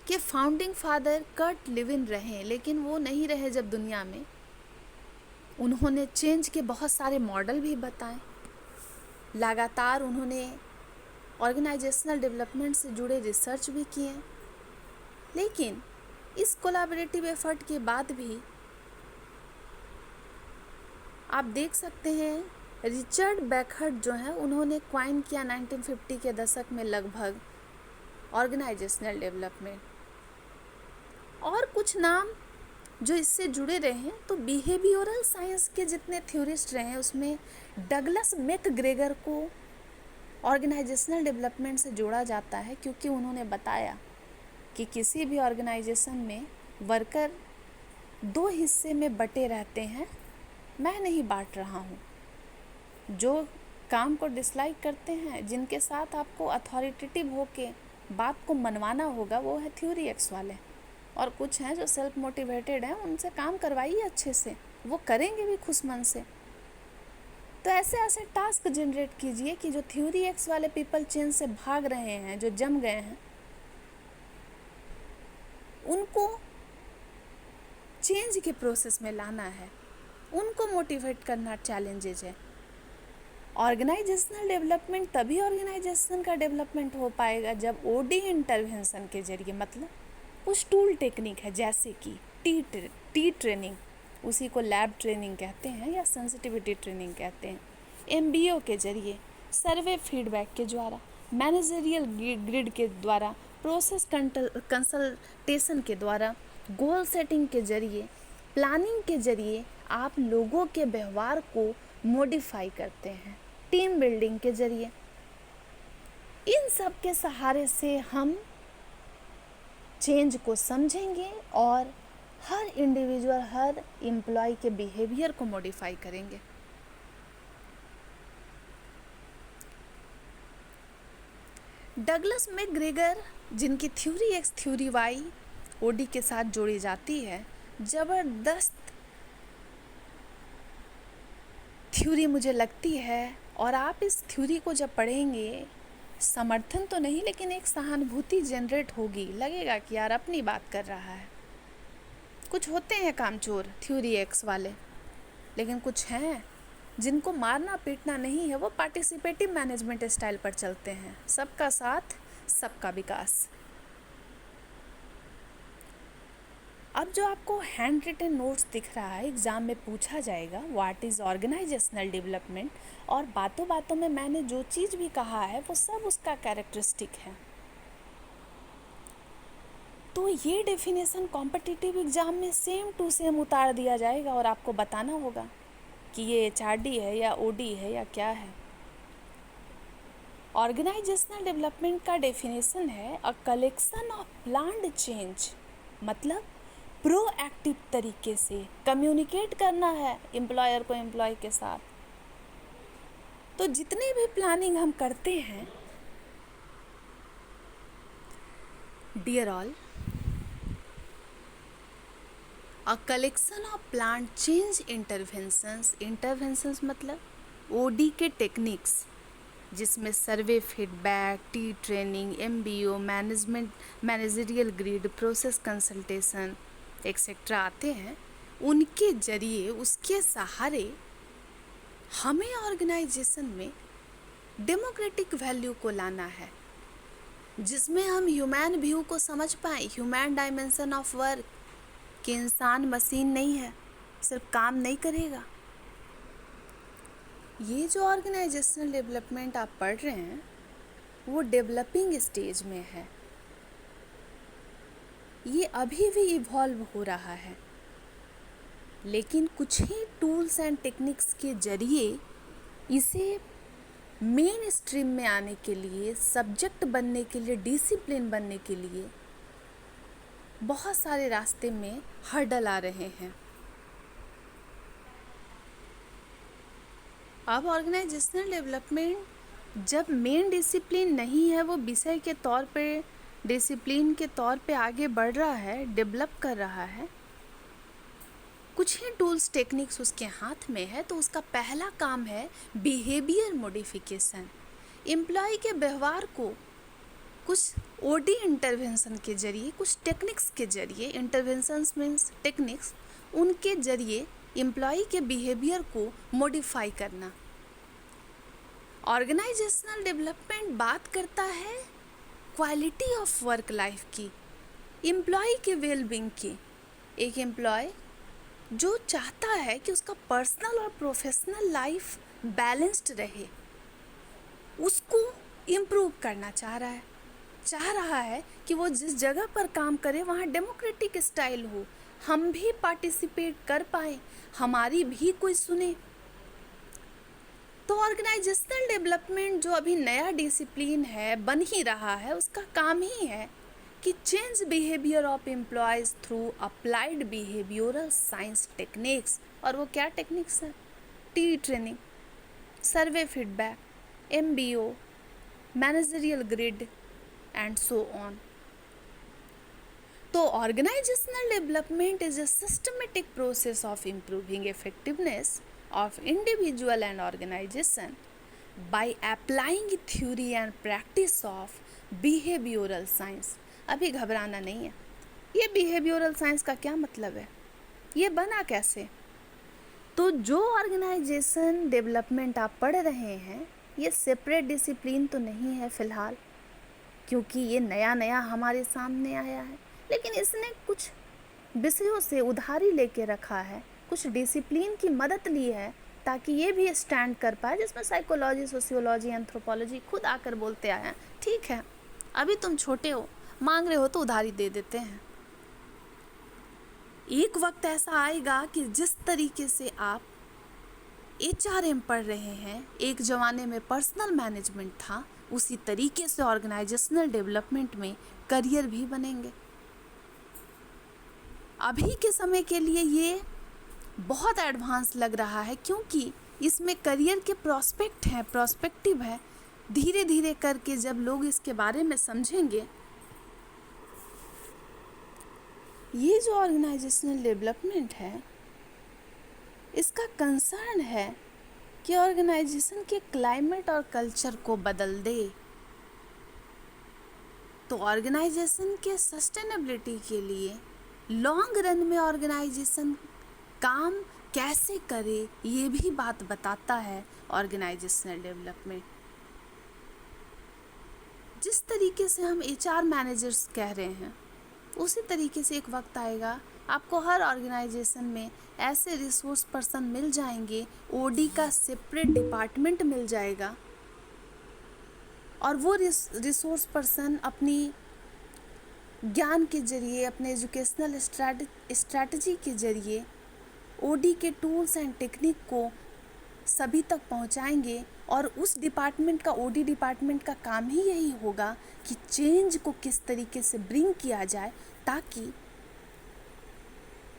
के फाउंडिंग फादर कर्ट लिविन रहे, लेकिन वो नहीं रहे जब दुनिया में। उन्होंने चेंज के बहुत सारे मॉडल भी बताए। लगातार उन्होंने ऑर्गेनाइजेशनल डेवलपमेंट से जुड़े रिसर्च भी किए, लेकिन इस कोलैबोरेटिव एफर्ट के बाद भी आप देख सकते हैं रिचर्ड बैकहर्ट जो है, उन्होंने क्वाइन किया 1950 के दशक में लगभग ऑर्गेनाइजेशनल डेवलपमेंट। और कुछ नाम जो इससे जुड़े रहे हैं, तो बिहेवियरल साइंस के जितने थ्योरिस्ट रहे हैं उसमें डगलस मैकग्रेगर को ऑर्गेनाइजेशनल डेवलपमेंट से जोड़ा जाता है, क्योंकि उन्होंने बताया कि किसी भी ऑर्गेनाइजेशन में वर्कर दो हिस्से में बटे रहते हैं। मैं नहीं बांट रहा हूँ, जो काम को डिसलाइक करते हैं, जिनके साथ आपको अथॉरिटेटिव होके बात को मनवाना होगा, वो है थ्योरी एक्स वाले। और कुछ हैं जो सेल्फ मोटिवेटेड हैं, उनसे काम करवाइए अच्छे से, वो करेंगे भी खुश मन से। तो ऐसे ऐसे टास्क जनरेट कीजिए कि जो थ्योरी एक्स वाले पीपल चेंज से भाग रहे हैं, जो जम गए हैं, उनको चेंज के प्रोसेस में लाना है, उनको मोटिवेट करना चैलेंजेज है। ऑर्गेनाइजेशनल डेवलपमेंट तभी ऑर्गेनाइजेशन का डेवलपमेंट हो पाएगा जब ओडी इंटरवेंशन के जरिए, मतलब कुछ टूल टेक्निक है जैसे कि टी ट्रेनिंग, उसी को लैब ट्रेनिंग कहते हैं या सेंसिटिविटी ट्रेनिंग कहते हैं, एमबीओ के जरिए, सर्वे फीडबैक के द्वारा, मैनेजरियल ग्रिड के द्वारा, प्रोसेस कंसल्टेशन के द्वारा, गोल सेटिंग के जरिए, प्लानिंग के जरिए आप लोगों के व्यवहार को मॉडिफाई करते हैं, टीम बिल्डिंग के जरिए। इन सब के सहारे से हम चेंज को समझेंगे और हर इंडिविजुअल, हर एम्प्लॉय के बिहेवियर को मॉडिफाई करेंगे। डगलस मैकग्रेगर, जिनकी theory X theory Y OD के साथ जोड़ी जाती है, ज़बरदस्त थ्योरी मुझे लगती है। और आप इस थ्योरी को जब पढ़ेंगे, समर्थन तो नहीं लेकिन एक सहानुभूति जनरेट होगी, लगेगा कि यार अपनी बात कर रहा है। कुछ होते हैं कामचोर थ्योरी एक्स वाले, लेकिन कुछ हैं जिनको मारना पीटना नहीं है, वो पार्टिसिपेटिव मैनेजमेंट स्टाइल पर चलते हैं, सबका साथ सबका विकास। अब जो आपको हैंड रिटन नोट्स दिख रहा है, एग्ज़ाम में पूछा जाएगा व्हाट इज़ ऑर्गेनाइजेशनल डेवलपमेंट, और बातों बातों में मैंने जो चीज़ भी कहा है वो सब उसका कैरेक्टरिस्टिक है। तो ये डेफिनेशन कॉम्पिटिटिव एग्ज़ाम में सेम टू सेम उतार दिया जाएगा और आपको बताना होगा कि ये HRD है या OD है या क्या है। ऑर्गेनाइजेशनल डेवलपमेंट का डेफिनेशन है अ कलेक्शन ऑफ प्लान्ड चेंज, मतलब प्रोएक्टिव तरीके से कम्युनिकेट करना है एम्प्लॉयर को एम्प्लॉय के साथ। तो जितने भी प्लानिंग हम करते हैं, dear all, a collection of planned change interventions मतलब OD के टेक्निक्स, जिसमें survey feedback, T training, MBO, managerial grid, process consultation etcetera आते हैं, उनके जरिए, उसके सहारे हमें ऑर्गेनाइजेशन में डेमोक्रेटिक वैल्यू को लाना है, जिसमें हम ह्यूमन व्यू को समझ पाएँ, ह्यूमन डायमेंशन ऑफ वर्क, कि इंसान मशीन नहीं है, सिर्फ काम नहीं करेगा। ये जो ऑर्गेनाइजेशनल डेवलपमेंट आप पढ़ रहे हैं वो डेवलपिंग स्टेज में है, ये अभी भी इवॉल्व हो रहा है, लेकिन कुछ ही टूल्स एंड टेक्निक्स के जरिए इसे मेन स्ट्रीम में आने के लिए, सब्जेक्ट बनने के लिए, डिसिप्लिन बनने के लिए बहुत सारे रास्ते में हर्डल आ रहे हैं। अब ऑर्गेनाइजेशनल डेवलपमेंट जब मेन डिसिप्लिन नहीं है, वो विषय के तौर पे, डिसिप्लिन के तौर पे आगे बढ़ रहा है, डेवलप कर रहा है, कुछ ही टूल्स टेक्निक्स उसके हाथ में है, तो उसका पहला काम है बिहेवियर मॉडिफिकेशन। एम्प्लॉय के व्यवहार को कुछ OD इंटरवेंशन के जरिए, कुछ टेक्निक्स के जरिए, इंटरवेंशंस मीन्स टेक्निक्स, उनके जरिए एम्प्लॉय के बिहेवियर को मॉडिफाई करना। ऑर्गेनाइजेशनल डेवलपमेंट बात करता है क्वालिटी ऑफ वर्क लाइफ की, एम्प्लॉय के वेलबींग की। एक एम्प्लॉय जो चाहता है कि उसका पर्सनल और प्रोफेशनल लाइफ बैलेंस्ड रहे, उसको इम्प्रूव करना चाह रहा है कि वो जिस जगह पर काम करे वहाँ डेमोक्रेटिक स्टाइल हो, हम भी पार्टिसिपेट कर पाएँ, हमारी भी कोई सुने। तो ऑर्गेनाइजेशनल डेवलपमेंट जो अभी नया डिसिप्लिन है, बन ही रहा है, उसका काम ही है कि change behaviour of employees through applied behavioural science techniques. और वो क्या टेक्निक्स है? T training, survey feedback, MBO, managerial grid and so on. तो organisational development is a systematic process of improving effectiveness of individual and organization by applying theory and practice of behavioral science। अभी घबराना नहीं है। ये behavioral science का क्या मतलब है, ये बना कैसे? तो जो ऑर्गेनाइजेशन डेवलपमेंट आप पढ़ रहे हैं ये सेपरेट डिसिप्लिन तो नहीं है फ़िलहाल, क्योंकि ये नया नया हमारे सामने आया है, लेकिन इसने कुछ विषयों से उधारी लेके रखा है, कुछ डिसिप्लिन की मदद ली है ताकि ये भी स्टैंड कर पाए, जिसमें साइकोलॉजी, सोशियोलॉजी, एंथ्रोपोलॉजी खुद आकर बोलते आए हैं ठीक है अभी तुम छोटे हो, मांग रहे हो तो उधारी दे देते हैं। एक वक्त ऐसा आएगा कि जिस तरीके से आप HRM पढ़ रहे हैं, एक ज़माने में पर्सनल मैनेजमेंट था, उसी तरीके से ऑर्गेनाइजेशनल डेवलपमेंट में करियर भी बनेंगे। अभी के समय के लिए ये बहुत एडवांस लग रहा है क्योंकि इसमें करियर के प्रॉस्पेक्ट हैं, प्रॉस्पेक्टिव है। धीरे धीरे करके जब लोग इसके बारे में समझेंगे, ये जो ऑर्गेनाइजेशनल डेवलपमेंट है इसका कंसर्न है कि ऑर्गेनाइजेशन के क्लाइमेट और कल्चर को बदल दे। तो ऑर्गेनाइजेशन के सस्टेनेबिलिटी के लिए लॉन्ग रन में ऑर्गेनाइजेशन काम कैसे करे ये भी बात बताता है ऑर्गेनाइजेशनल डेवलपमेंट। जिस तरीके से हम HR मैनेजर्स कह रहे हैं उसी तरीके से एक वक्त आएगा आपको हर ऑर्गेनाइजेशन में ऐसे रिसोर्स पर्सन मिल जाएंगे, OD का सेपरेट डिपार्टमेंट मिल जाएगा और वो रिसोर्स पर्सन अपनी ज्ञान के जरिए, अपने एजुकेशनल स्ट्रैटेजी के जरिए OD के टूल्स एंड टेक्निक को सभी तक पहुंचाएंगे। और उस डिपार्टमेंट का, OD डिपार्टमेंट का काम ही यही होगा कि चेंज को किस तरीके से ब्रिंग किया जाए ताकि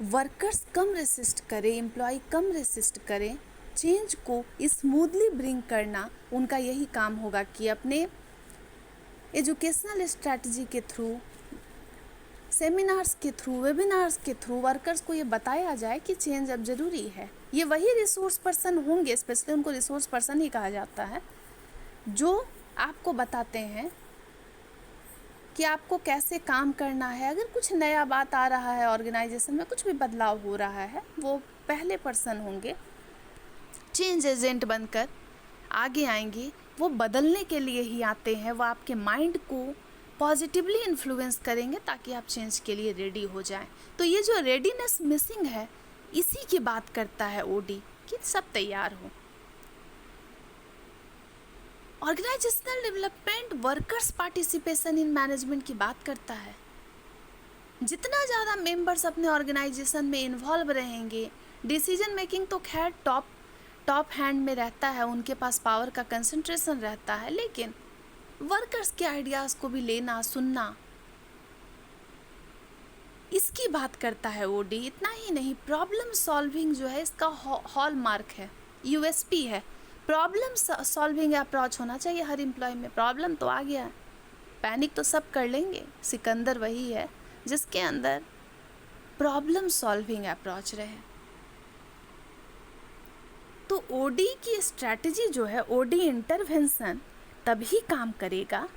वर्कर्स कम रेसिस्ट करें, एम्प्लॉय कम रेसिस्ट करें। चेंज को स्मूथली ब्रिंग करना उनका यही काम होगा कि अपने एजुकेशनल स्ट्रैटेजी के थ्रू, सेमिनार्स के थ्रू, वेबिनार्स के थ्रू वर्कर्स को ये बताया जाए कि चेंज अब ज़रूरी है। ये वही रिसोर्स पर्सन होंगे, स्पेशली उनको रिसोर्स पर्सन ही कहा जाता है, जो आपको बताते हैं कि आपको कैसे काम करना है। अगर कुछ नया बात आ रहा है ऑर्गेनाइजेशन में, कुछ भी बदलाव हो रहा है, वो पहले पर्सन होंगे, चेंज एजेंट बनकर आगे आएंगे। वो बदलने के लिए ही आते हैं, वो आपके माइंड को पॉजिटिवली इन्फ्लुएंस करेंगे ताकि आप चेंज के लिए रेडी हो जाएं। तो ये जो रेडीनेस मिसिंग है इसी की बात करता है OD कि सब तैयार हो। Organisational development workers participation in management की बात करता है। जितना ज़्यादा मेंबर्स अपने ऑर्गेनाइजेशन में इन्वॉल्व रहेंगे, डिसीजन मेकिंग तो खैर टॉप हैंड में रहता है, उनके पास पावर का कंसंट्रेशन रहता है, लेकिन वर्कर्स के आइडियाज़ को भी लेना, सुनना, इसकी बात करता है OD। इतना ही नहीं, प्रॉब्लम सॉल्विंग जो है इसका हॉलमार्क है, USP है। प्रॉब्लम सॉल्विंग अप्रोच होना चाहिए हर एम्प्लॉय में। प्रॉब्लम तो आ गया, पैनिक तो सब कर लेंगे, सिकंदर वही है जिसके अंदर प्रॉब्लम सॉल्विंग अप्रोच रहे। तो OD की स्ट्रैटेजी जो है, OD इंटरवेंशन तभी काम करेगा,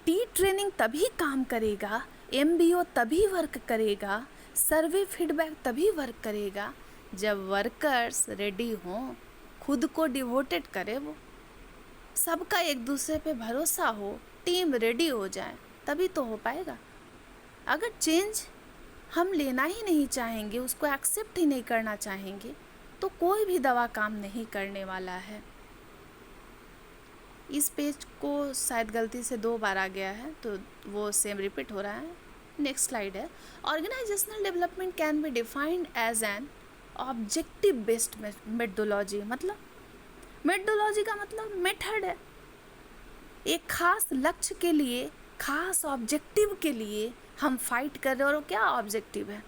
ट्रेनिंग तभी काम करेगा, MBO तभी वर्क करेगा, सर्वे फीडबैक तभी वर्क करेगा जब वर्कर्स रेडी हों, खुद को डिवोटेड करे, वो सबका एक दूसरे पे भरोसा हो, टीम रेडी हो जाए, तभी तो हो पाएगा। अगर चेंज हम लेना ही नहीं चाहेंगे, उसको एक्सेप्ट ही नहीं करना चाहेंगे, तो कोई भी दवा काम नहीं करने वाला है। इस पेज को शायद गलती से 2 बार आ गया है तो वो सेम रिपीट हो रहा है। नेक्स्ट स्लाइड है, organisational development can be defined as an objective based methodology. मतलब मेथोडोलॉजी का मतलब मेथड है, एक खास लक्ष्य के लिए, खास ऑब्जेक्टिव के लिए हम फाइट कर रहे हैं। और वो क्या ऑब्जेक्टिव है?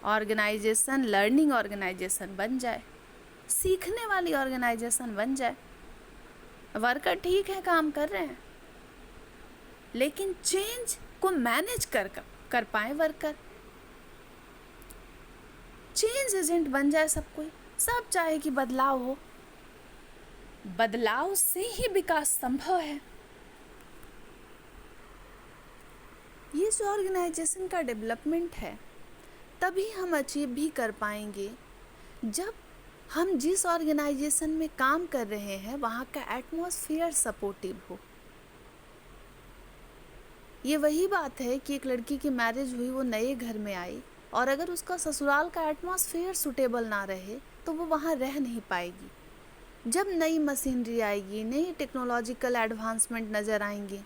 ऑर्गेनाइजेशन लर्निंग ऑर्गेनाइजेशन बन जाए, सीखने वाली ऑर्गेनाइजेशन बन जाए। वर्कर ठीक है, काम कर रहे हैं, लेकिन चेंज को मैनेज कर पाए वर्कर। चेंज एजेंट बन जाए सब कोई, सब चाहे कि बदलाव हो। बदलाव से ही विकास संभव है। ये जो ऑर्गेनाइजेशन का डेवलपमेंट है, तभी हम अचीव भी कर पाएंगे जब हम जिस ऑर्गेनाइजेशन में काम कर रहे हैं वहाँ का एटमॉस्फेयर सपोर्टिव हो। ये वही बात है कि एक लड़की की मैरिज हुई, वो नए घर में आई, और अगर उसका ससुराल का एटमॉस्फेयर सूटेबल ना रहे तो वो वहाँ रह नहीं पाएगी। जब नई मशीनरी आएगी, नई टेक्नोलॉजिकल एडवांसमेंट नज़र आएंगे,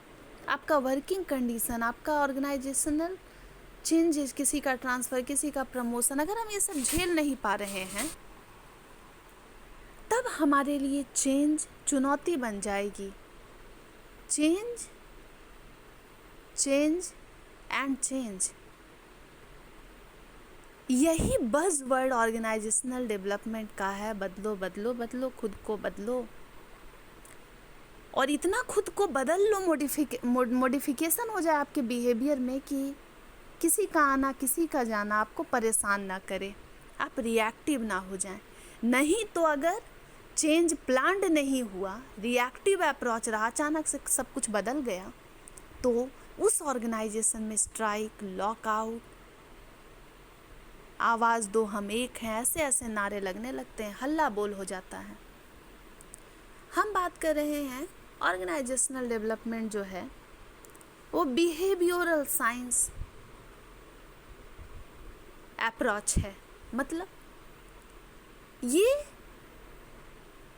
आपका वर्किंग कंडीशन, आपका ऑर्गेनाइजेशनल चेंजेस, किसी का ट्रांसफ़र, किसी का प्रमोशन, अगर हम ये सब झेल नहीं पा रहे हैं, तब हमारे लिए चेंज चुनौती बन जाएगी। चेंज, चेंज एंड चेंज, यही बज़ वर्ड ऑर्गेनाइजेशनल डेवलपमेंट का है। बदलो बदलो बदलो, खुद को बदलो, और इतना खुद को बदल लो, मॉडिफिकेशन हो जाए आपके बिहेवियर में कि किसी का आना, किसी का जाना आपको परेशान ना करे, आप रिएक्टिव ना हो जाएं। नहीं तो अगर चेंज प्लान्ड नहीं हुआ, रिएक्टिव अप्रोच रहा, अचानक से सब कुछ बदल गया, तो उस ऑर्गेनाइजेशन में स्ट्राइक, लॉकआउट, आवाज़ दो हम एक हैं, ऐसे ऐसे नारे लगने लगते हैं, हल्ला बोल हो जाता है। हम बात कर रहे हैं ऑर्गेनाइजेशनल डेवलपमेंट जो है वो बिहेवियरल साइंस अप्रोच है। मतलब ये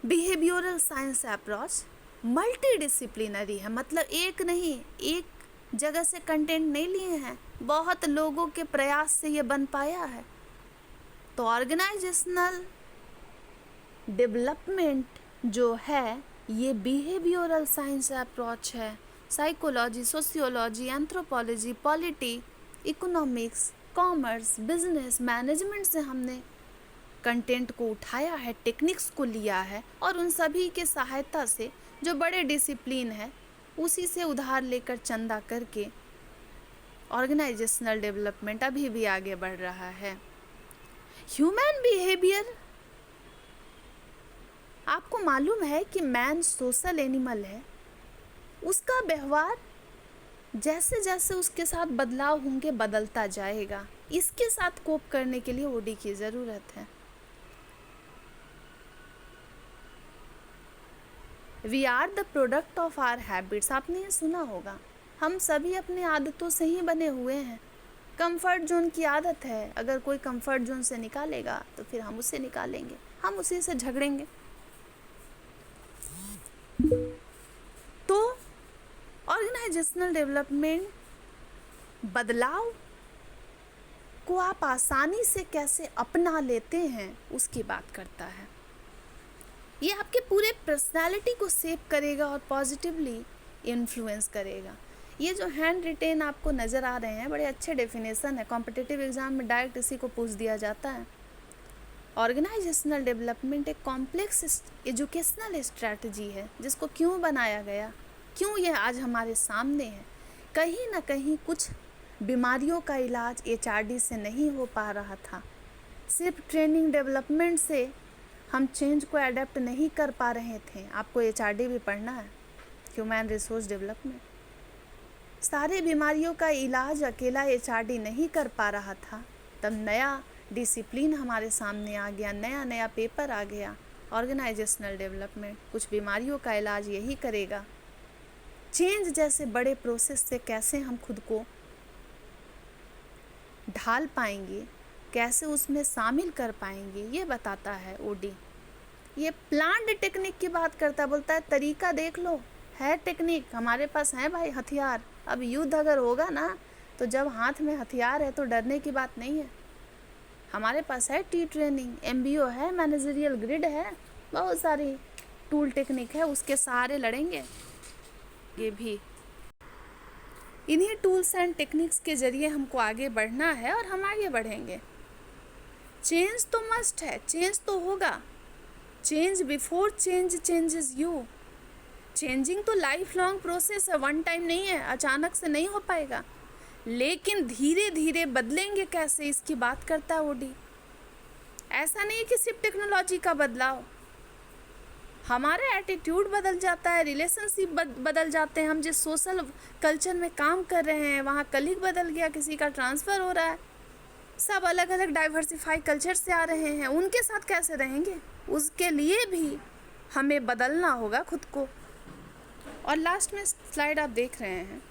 behavioural science approach multi disciplinary है। मतलब एक नहीं, एक जगह से कंटेंट नहीं लिए हैं, बहुत लोगों के प्रयास से ये बन पाया है। तो ऑर्गेनाइजेशनल डेवलपमेंट जो है ये बिहेवियरल साइंस अप्रोच है। Psychology, sociology, anthropology, polity, economics, commerce, business, management से हमने कंटेंट को उठाया है, टेक्निक्स को लिया है, और उन सभी के सहायता से जो बड़े डिसिप्लिन है उसी से उधार लेकर चंदा करके ऑर्गेनाइजेशनल डेवलपमेंट अभी भी आगे बढ़ रहा है। ह्यूमन बिहेवियर, आपको मालूम है कि मैन सोशल एनिमल है। उसका व्यवहार जैसे जैसे उसके साथ बदलाव होंगे बदलता जाएगा। इसके साथ कोप करने के लिए ओडी की ज़रूरत है। We are the product of our habits, आपने ये सुना होगा। हम सभी अपनी आदतों से ही बने हुए हैं। कंफर्ट जोन की आदत है, अगर कोई कंफर्ट जोन से निकालेगा तो फिर हम उससे निकालेंगे, हम उसी से झगड़ेंगे। तो ऑर्गेनाइजेशनल डेवलपमेंट बदलाव को आप आसानी से कैसे अपना लेते हैं उसकी बात करता है। ये आपके पूरे पर्सनालिटी को शेप करेगा और पॉजिटिवली इन्फ्लुएंस करेगा। ये जो हैंड रिटेन आपको नज़र आ रहे हैं, बड़े अच्छे डेफिनेशन है। कॉम्पिटिटिव एग्ज़ाम में डायरेक्ट इसी को पूछ दिया जाता है। ऑर्गेनाइजेशनल डेवलपमेंट एक कॉम्प्लेक्स एजुकेशनल स्ट्रैटेजी है जिसको क्यों बनाया गया, क्यों ये आज हमारे सामने है। कहीं ना कहीं कुछ बीमारियों का इलाज HRD से नहीं हो पा रहा था। सिर्फ ट्रेनिंग डेवलपमेंट से हम चेंज को अडेप्ट नहीं कर पा रहे थे। आपको HRD भी पढ़ना है, ह्यूमन रिसोर्स डेवलपमेंट। सारे बीमारियों का इलाज अकेला HRD नहीं कर पा रहा था। तब नया डिसिप्लिन हमारे सामने आ गया, नया नया पेपर आ गया, ऑर्गेनाइजेशनल डेवलपमेंट। कुछ बीमारियों का इलाज यही करेगा। चेंज जैसे बड़े प्रोसेस से कैसे हम खुद को ढाल पाएंगे, कैसे उसमें शामिल कर पाएंगे, ये बताता है ओडी। ये प्लान्ड टेक्निक की बात करता, बोलता है तरीका देख लो, है टेक्निक हमारे पास, है भाई हथियार। अब युद्ध अगर होगा ना, तो जब हाथ में हथियार है तो डरने की बात नहीं है। हमारे पास है टी ट्रेनिंग, MBO है, मैनेजरियल ग्रिड है, बहुत सारी टूल टेक्निक है, उसके सहारे लड़ेंगे। ये भी इन्हीं टूल्स एंड टेक्निक्स के ज़रिए हमको आगे बढ़ना है और हम आगे बढ़ेंगे। चेंज तो मस्ट है, चेंज तो होगा, change before change changes you. Changing तो लाइफ लॉन्ग प्रोसेस है, वन टाइम नहीं है, अचानक से नहीं हो पाएगा, लेकिन धीरे धीरे बदलेंगे कैसे इसकी बात करता है ओडी। ऐसा नहीं है कि सिर्फ टेक्नोलॉजी का बदलाव, हमारा एटीट्यूड बदल जाता है, रिलेशनशिप बदल जाते हैं। हम जिस सोशल कल्चर में काम कर रहे हैं वहाँ कलीग बदल गया, किसी का ट्रांसफ़र हो रहा है, सब अलग अलग डाइवर्सिफाई कल्चर से आ रहे हैं, उनके साथ कैसे रहेंगे, उसके लिए भी हमें बदलना होगा खुद को। और लास्ट में स्लाइड आप देख रहे हैं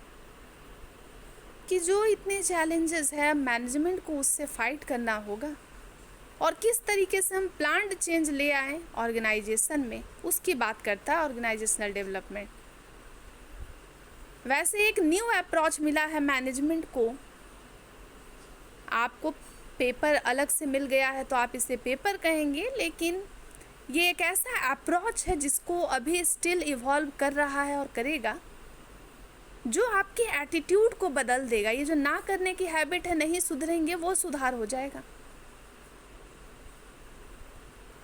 कि जो इतने चैलेंजेस है मैनेजमेंट को उससे फाइट करना होगा, और किस तरीके से हम प्लान्ड चेंज ले आएँ ऑर्गेनाइजेशन में, उसकी बात करता है ऑर्गेनाइजेशनल डेवलपमेंट। वैसे एक न्यू अप्रोच मिला है मैनेजमेंट को, आपको पेपर अलग से मिल गया है तो आप इसे पेपर कहेंगे, लेकिन ये एक ऐसा अप्रोच है जिसको अभी स्टिल इवॉल्व कर रहा है और करेगा, जो आपके एटीट्यूड को बदल देगा। ये जो ना करने की हैबिट है, नहीं सुधरेंगे, वो सुधार हो जाएगा।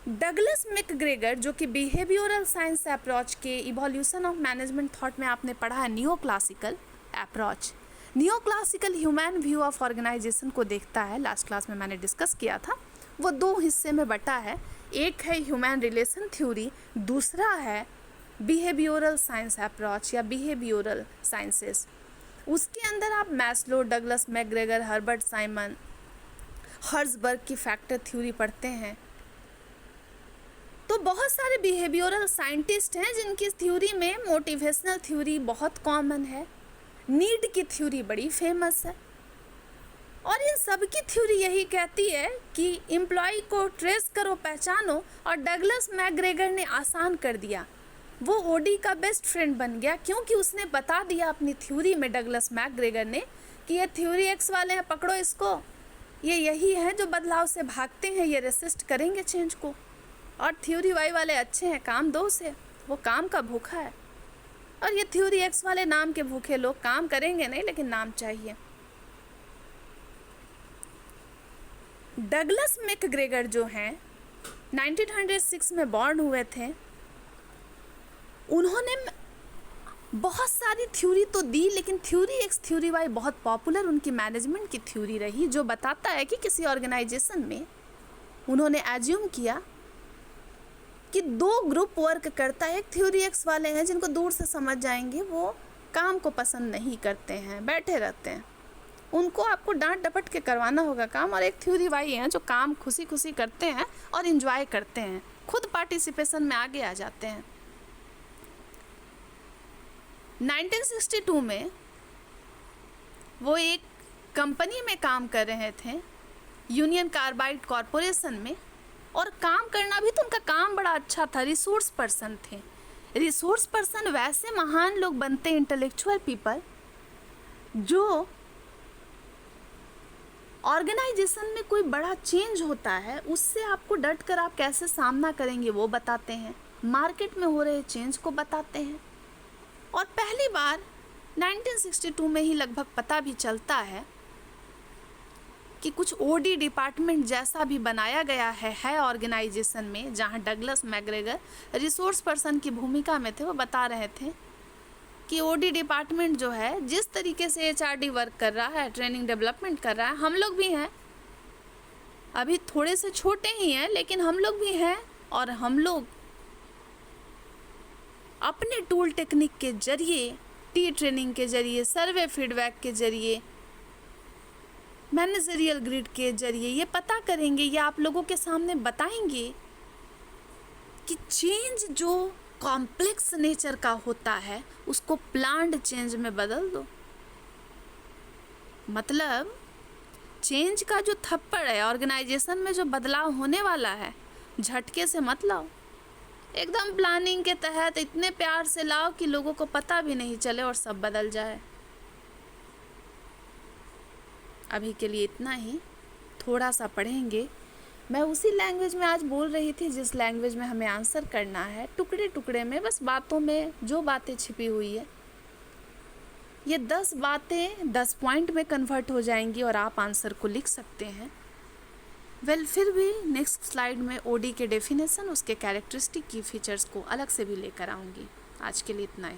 डगलस मैकग्रेगर, जो कि बिहेवियरल साइंस अप्रोच के इवोल्यूशन ऑफ मैनेजमेंट थॉट में आपने पढ़ा है, neo classical approach, neo classical human view of organisation को देखता है। लास्ट क्लास में मैंने डिस्कस किया था, वो दो हिस्से में बटा है, एक है ह्यूमन रिलेशन थ्योरी, दूसरा है बिहेवियरल साइंस अप्रोच या बिहेवियरल साइंसेस। उसके अंदर आप Maslow, Douglas McGregor, Herbert Simon, Herzberg की फैक्टर थ्योरी पढ़ते हैं। तो बहुत सारे बिहेवियरल साइंटिस्ट हैं जिनकी थ्योरी में मोटिवेशनल थ्योरी बहुत कॉमन है, नीड की थ्योरी बड़ी फेमस है, और इन सब की थ्योरी यही कहती है कि एम्प्लॉय को ट्रेस करो, पहचानो, और डगलस मैकग्रेगर ने आसान कर दिया। वो ओडी का बेस्ट फ्रेंड बन गया क्योंकि उसने बता दिया अपनी थ्योरी में, डगलस मैकग्रेगर ने, कि ये थ्योरी एक्स वाले हैं, पकड़ो इसको, ये यही है जो बदलाव से भागते हैं, ये रेसिस्ट करेंगे चेंज को, और थ्योरी वाई वाले अच्छे हैं, काम दो उसे, वो काम का भूखा है, और ये थ्योरी एक्स वाले नाम के भूखे लोग काम करेंगे नहीं, लेकिन नाम चाहिए। डगलस मैकग्रेगर जो हैं 1906 में बॉर्न हुए थे, उन्होंने बहुत सारी थ्योरी तो दी, लेकिन थ्योरी एक्स थ्योरी वाई बहुत पॉपुलर उनकी मैनेजमेंट की थ्योरी रही, जो बताता है कि किसी ऑर्गेनाइजेशन में उन्होंने एज्यूम किया कि दो ग्रुप वर्क करता है, एक थ्योरी एक्स वाले हैं जिनको दूर से समझ जाएंगे, वो काम को पसंद नहीं करते हैं, बैठे रहते हैं, उनको आपको डांट डपट के करवाना होगा काम, और एक थ्योरी वाई हैं जो काम खुशी खुशी करते हैं और इन्जॉय करते हैं, खुद पार्टिसिपेशन में आगे आ जाते हैं। 1962 में वो एक कंपनी में काम कर रहे थे, यूनियन कार्बाइड कॉरपोरेशन में, और काम करना भी तो उनका काम बड़ा अच्छा था, रिसोर्स पर्सन थे। रिसोर्स पर्सन वैसे महान लोग बनते हैं, इंटेलेक्चुअल पीपल, जो ऑर्गेनाइजेशन में कोई बड़ा चेंज होता है उससे आपको डट कर आप कैसे सामना करेंगे वो बताते हैं, मार्केट में हो रहे चेंज को बताते हैं। और पहली बार 1962 में ही लगभग पता भी चलता है कि कुछ ओडी डिपार्टमेंट जैसा भी बनाया गया है ऑर्गेनाइजेशन में, जहां डगलस मैकग्रेगर रिसोर्स पर्सन की भूमिका में थे। वो बता रहे थे कि ओडी डिपार्टमेंट जो है जिस तरीके से एचआरडी वर्क कर रहा है, ट्रेनिंग डेवलपमेंट कर रहा है, हम लोग भी हैं, अभी थोड़े से छोटे ही हैं लेकिन हम लोग भी हैं, और हम लोग अपने टूल टेक्निक के जरिए, टी ट्रेनिंग के जरिए, सर्वे फीडबैक के जरिए, मैनेजरियल ग्रिड के जरिए ये पता करेंगे, ये आप लोगों के सामने बताएंगे कि चेंज जो कॉम्प्लेक्स नेचर का होता है उसको प्लान्ड चेंज में बदल दो। मतलब चेंज का जो थप्पड़ है ऑर्गेनाइजेशन में, जो बदलाव होने वाला है, झटके से मत लाओ, एकदम प्लानिंग के तहत इतने प्यार से लाओ कि लोगों को पता भी नहीं चले और सब बदल जाए। अभी के लिए इतना ही, थोड़ा सा पढ़ेंगे। मैं उसी लैंग्वेज में आज बोल रही थी जिस लैंग्वेज में हमें आंसर करना है, टुकड़े टुकड़े में, बस बातों में जो बातें छिपी हुई है, ये 10 बातें 10 पॉइंट में कन्वर्ट हो जाएंगी और आप आंसर को लिख सकते हैं। फिर भी नेक्स्ट स्लाइड में ओडी के डेफिनेशन, उसके कैरेक्टरिस्टिक की फीचर्स को अलग से भी लेकर आऊँगी। आज के लिए इतना ही।